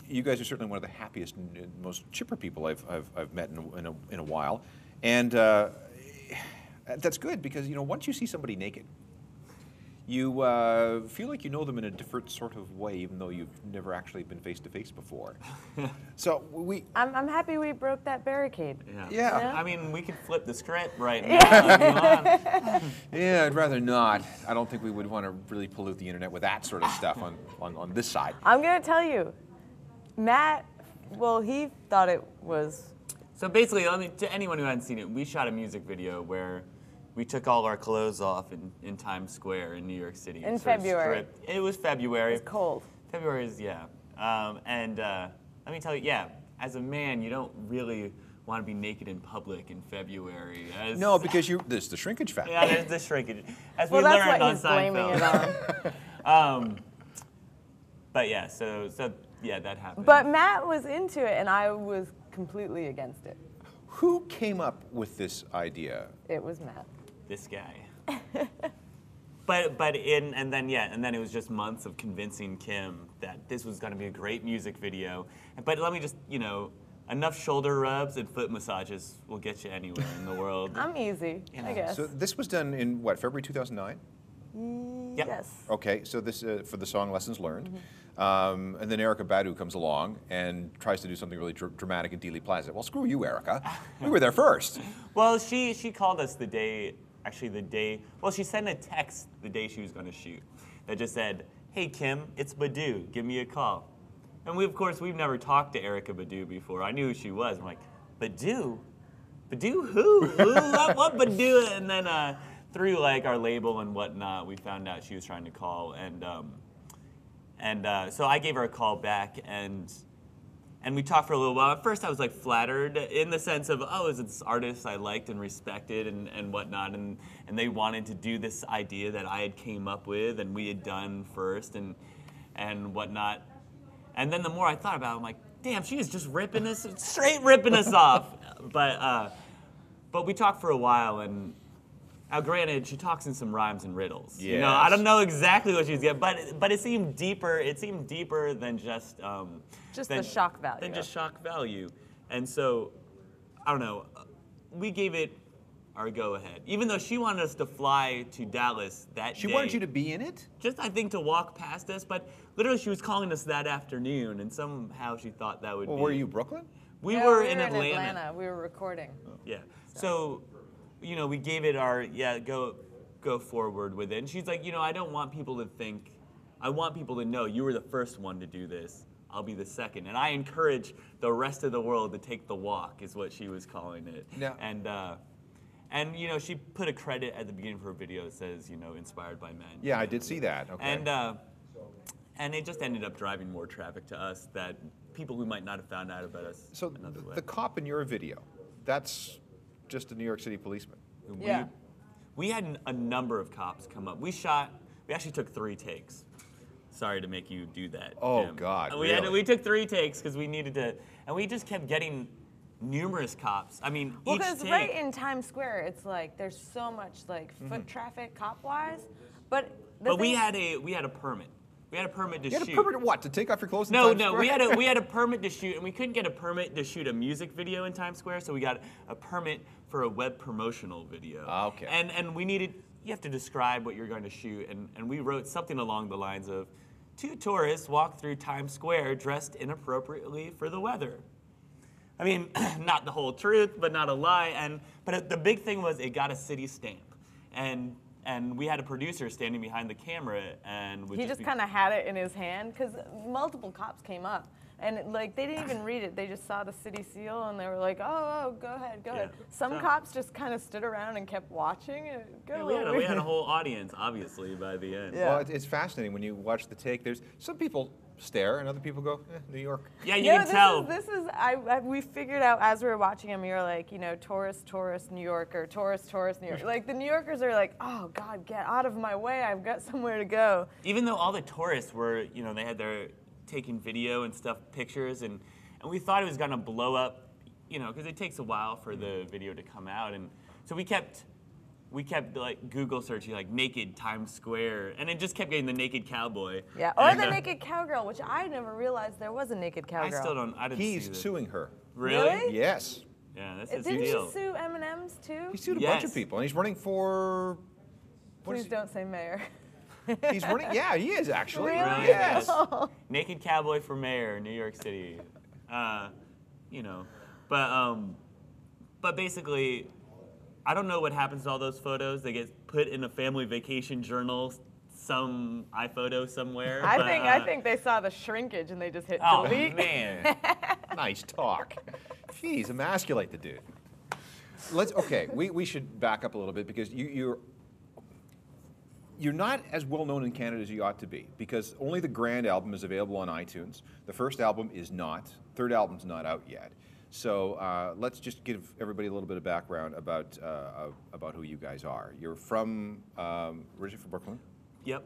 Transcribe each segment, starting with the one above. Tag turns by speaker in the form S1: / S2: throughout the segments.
S1: You guys are certainly one of the happiest and most chipper people I've met in a while, and that's good because once you see somebody naked, you feel like you know them in a different sort of way, even though you've never actually been face to face before. So
S2: I'm happy we broke that barricade.
S1: Yeah.
S3: I mean, we could flip the script right now if you want.
S1: Yeah, I'd rather not. I don't think we would want to really pollute the internet with that sort of stuff on this side.
S2: I'm gonna tell you, Matt. Well, he thought it was.
S3: So basically, to anyone who hadn't seen it, we shot a music video where we took all our clothes off in Times Square in New York City.
S2: In February.
S3: It was February.
S2: It's cold.
S3: February is, yeah. Let me tell you, as a man, you don't really want to be naked in public in February.
S1: No, because there's the shrinkage factor.
S3: Yeah, there's the shrinkage. As
S2: Well,
S3: we
S2: that's
S3: learned
S2: what
S3: on
S2: he's blaming
S3: Seinfeld.
S2: it on.
S3: But yeah, so yeah, that happened.
S2: But Matt was into it, and I was completely against it.
S1: Who came up with this idea?
S2: It was Matt.
S3: This guy. and then it was just months of convincing Kim that this was going to be a great music video. But let me just, enough shoulder rubs and foot massages will get you anywhere in the world.
S2: I'm easy, I guess.
S1: So this was done in what, February 2009?
S3: Yep.
S2: Yes.
S1: Okay, so this for the song Lessons Learned. And then Erykah Badu comes along and tries to do something really dramatic in Dealey Plaza. Well, screw you, Erykah. We were there first.
S3: Well, she called us well, she sent a text the day she was going to shoot that just said, "Hey, Kim, it's Badu. Give me a call." And we've never talked to Erykah Badu before. I knew who she was. I'm like, Badu? Badu who? What Badu? And then through our label and whatnot, we found out she was trying to call, and so I gave her a call back, and we talked for a little while. At first, I was flattered in the sense of, is it this artist I liked and respected and whatnot, and they wanted to do this idea that I had came up with and we had done first and whatnot. And then the more I thought about it, I'm like, damn, she is just straight ripping us off. But we talked for a while, and now granted, she talks in some rhymes and riddles.
S1: Yes.
S3: I don't know exactly what she's getting, but it seemed deeper. It seemed deeper than just
S2: the shock value.
S3: Than just shock value. And so, I don't know, we gave it our go-ahead. Even though she wanted us to fly to Dallas that day.
S1: She wanted you to be in it?
S3: Just, I think, to walk past us, but literally she was calling us that afternoon, and somehow she thought that would be...
S1: Well, were you Brooklyn?
S3: We were in Atlanta.
S2: in Atlanta. We were recording.
S3: Yeah. So, we gave it our, go forward with it. And she's like, I don't want people to think, I want people to know you were the first one to do this. I'll be the second. And I encourage the rest of the world to take the walk, is what she was calling it.
S1: Yeah.
S3: And she put a credit at the beginning of her video that says, inspired by men.
S1: Yeah, I did see that. Okay.
S3: And it just ended up driving more traffic to us, that people who might not have found out about us
S1: So
S3: another way.
S1: the cop in your video, that's just a New York City policeman.
S2: Yeah.
S3: We had a number of cops come up. We actually took 3 takes. Sorry to make you do that,
S1: Oh,
S3: Jim.
S1: God,
S3: We we took 3 takes because we needed to, and we just kept getting numerous cops. I mean,
S2: Well,
S3: each
S2: because
S3: take.
S2: right in Times Square, it's there's so much foot traffic cop-wise, but
S3: we had a permit. We had a permit to
S1: You had
S3: shoot.
S1: a permit what? To take off your clothes in
S3: No,
S1: Times
S3: no,
S1: Square?
S3: we had a permit to shoot, and we couldn't get a permit to shoot a music video in Times Square, so we got a permit for a web promotional video.
S1: Okay.
S3: And you have to describe what you're going to shoot, and we wrote something along the lines of, 2 tourists walk through Times Square dressed inappropriately for the weather. I mean, not the whole truth, but not a lie. But the big thing was it got a city stamp, and we had a producer standing behind the camera, and
S2: he just kind of had it in his hand because multiple cops came up, and they didn't even read it. They just saw the city seal, and they were like, "Oh, go ahead, go ahead." Some cops just kind of stood around and kept watching. And
S3: we had a whole audience, obviously, by the end.
S2: Yeah.
S1: Well, it's fascinating when you watch the take. There's some people stare, and other people go, New York.
S3: Yeah, you can tell.
S2: We figured out as we were watching him, you're like, tourist, New Yorker, tourist, New York. The New Yorkers are like, oh, God, get out of my way. I've got somewhere to go.
S3: Even though all the tourists were, they had their taking video and stuff, pictures, and we thought it was going to blow up, because it takes a while for the video to come out. And so we kept we kept like Google searching like naked Times Square, and it just kept getting the naked cowboy.
S2: Yeah, or the naked cowgirl, which I never realized there was a naked cowgirl.
S3: I still don't. I didn't see
S1: He's
S3: this.
S1: suing her.
S3: Really?
S1: Yes.
S3: Yeah, that's his
S2: Didn't
S3: deal.
S2: she sue M&M's too?
S1: He sued a bunch of
S3: Yes.
S1: people, and he's running for. what is
S2: Please don't say mayor.
S1: He's running. Yeah, he is actually.
S2: Really?
S1: Yes.
S3: Naked cowboy for mayor, New York City. You know, but basically, I don't know what happens to all those photos. They get put in a family vacation journal, some iPhoto somewhere.
S2: I think they saw the shrinkage and they just hit
S3: Oh
S2: delete.
S1: Man, nice talk. Jeez, emasculate the dude. We should back up a little bit because you're not as well known in Canada as you ought to be, because only the Grand album is available on iTunes. The first album is not. Third album's not out yet. So let's just give everybody a little bit of background about who you guys are. You're from originally from Brooklyn.
S3: Yep.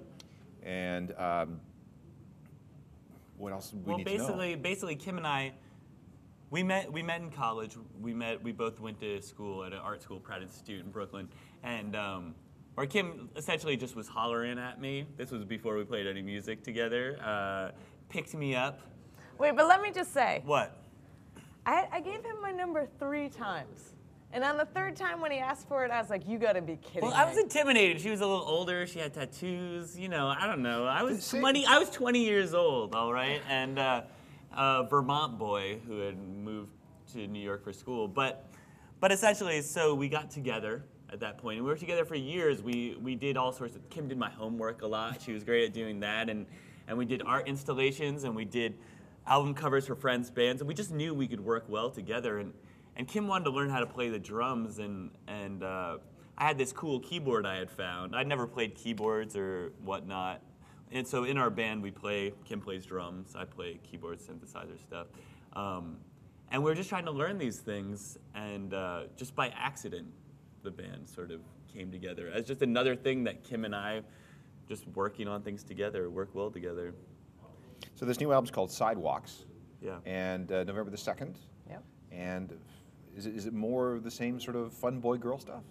S1: And what else we need to know?
S3: Basically, Kim and I, we met in college. We both went to school at an art school, Pratt Institute in Brooklyn, and or Kim essentially just was hollering at me. This was before we played any music together. Picked me up.
S2: Wait, but let me just say,
S3: What?
S2: I gave him my number 3 times. And on the 3rd time when he asked for it, I was like, you gotta be kidding
S3: Well,
S2: me.
S3: I was intimidated. She was a little older. She had tattoos. You know, I don't know. I was
S1: See-
S3: 20. I was 20 years old. All right, and a Vermont boy who had moved to New York for school. But essentially, so we got together at that point, and we were together for years. We did all sorts of. Kim did my homework a lot. She was great at doing that, and we did art installations, and we did album covers for friends' bands, and we just knew we could work well together. And Kim wanted to learn how to play the drums, and I had this cool keyboard I had found. I'd never played keyboards or whatnot, and so in our band Kim plays drums, I play keyboard, synthesizer stuff, and we were just trying to learn these things, and just by accident, the band sort of came together as just another thing that Kim and I, just working on things together, work well together.
S1: So this new album's called Sidewalks.
S3: Yeah.
S1: And November the 2nd.
S2: Yep.
S1: And is it more of the same sort of fun boy-girl stuff?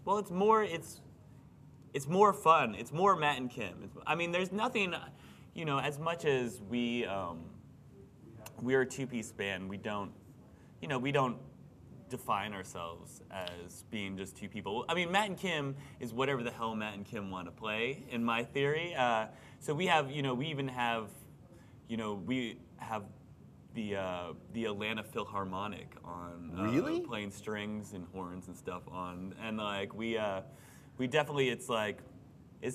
S3: Well, it's more fun. It's more Matt and Kim. I mean, there's nothing, you know, as much as we're a two-piece band, we don't define ourselves as being just two people. I mean, Matt and Kim is whatever the hell Matt and Kim want to play, in my theory. So we have, we have the Atlanta Philharmonic on,
S1: Really?
S3: playing strings and horns and stuff on, and like we definitely,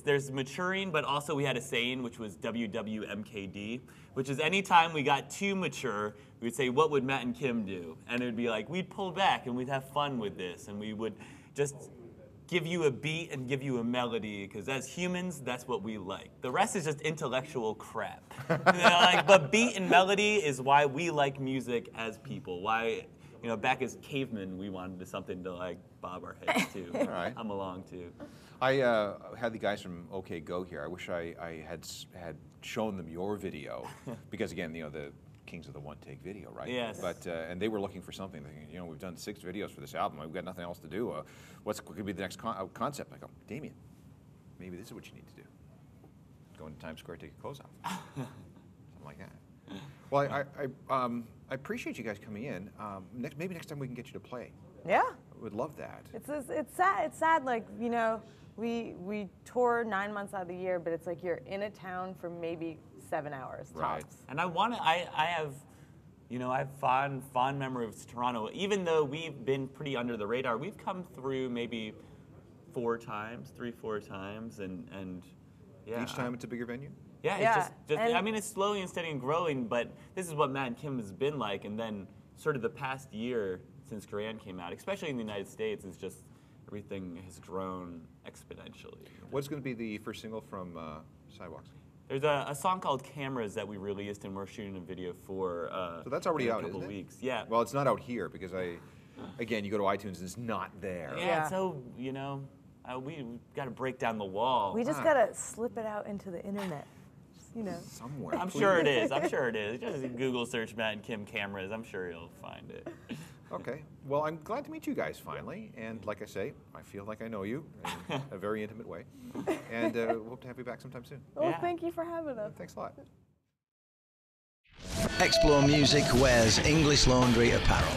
S3: there's maturing, but also we had a saying which was WWMKD, which is anytime we got too mature, we would say, what would Matt and Kim do? And it would be like, we'd pull back and we'd have fun with this, and we would just give you a beat and give you a melody, because as humans, that's what we like. The rest is just intellectual crap. But beat and melody is why we like music as people. Why, back as cavemen, we wanted something to like bob our heads to.
S1: All right.
S3: I'm along to.
S1: I had the guys from OK Go here. I wish I had shown them your video, because again, the kings of the one-take video, right?
S3: Yes.
S1: But and they were looking for something. Thinking, we've done 6 videos for this album. We've got nothing else to do. What could be the next concept? I go, Damien, maybe this is what you need to do. Go into Times Square, take your clothes off, something like that. Well, I appreciate you guys coming in. Maybe next time we can get you to play.
S2: Yeah.
S1: I would love that.
S2: It's sad. It's sad. Like, we tour 9 months out of the year, but it's like you're in a town for maybe 7 hours
S1: Right.
S2: tops.
S3: And I have fond memories of Toronto. Even though we've been pretty under the radar, we've come through maybe 4 times, 3-4 times, and yeah.
S1: Each time it's a bigger venue?
S3: Yeah,
S2: Yeah,
S3: it's just
S2: and-
S3: I mean, it's slowly and steady and growing, but this is what Matt and Kim has been like, and then sort of the past year since Grand came out, especially in the United States, it's just everything has grown exponentially.
S1: What's going to be the first single from Sidewalks?
S3: There's a song called Cameras that we released, and we're shooting a video for
S1: So that's already
S3: in a
S1: out,
S3: couple
S1: isn't it?
S3: weeks. Yeah.
S1: Well, it's not out here because again, you go to iTunes and it's not there.
S3: Yeah, so, we got to break down the wall.
S2: We just gotta slip it out into the internet. Just,
S1: Somewhere.
S3: I'm sure it is. I'm sure it is. Just Google search Matt and Kim cameras. I'm sure you'll find it.
S1: Okay. Well, I'm glad to meet you guys finally. And like I say, I feel like I know you in a very intimate way. And hope to have you back sometime soon.
S2: Well,
S3: Yeah.
S2: thank you for having us.
S1: Thanks a lot.
S4: Explore Music wears English Laundry apparel.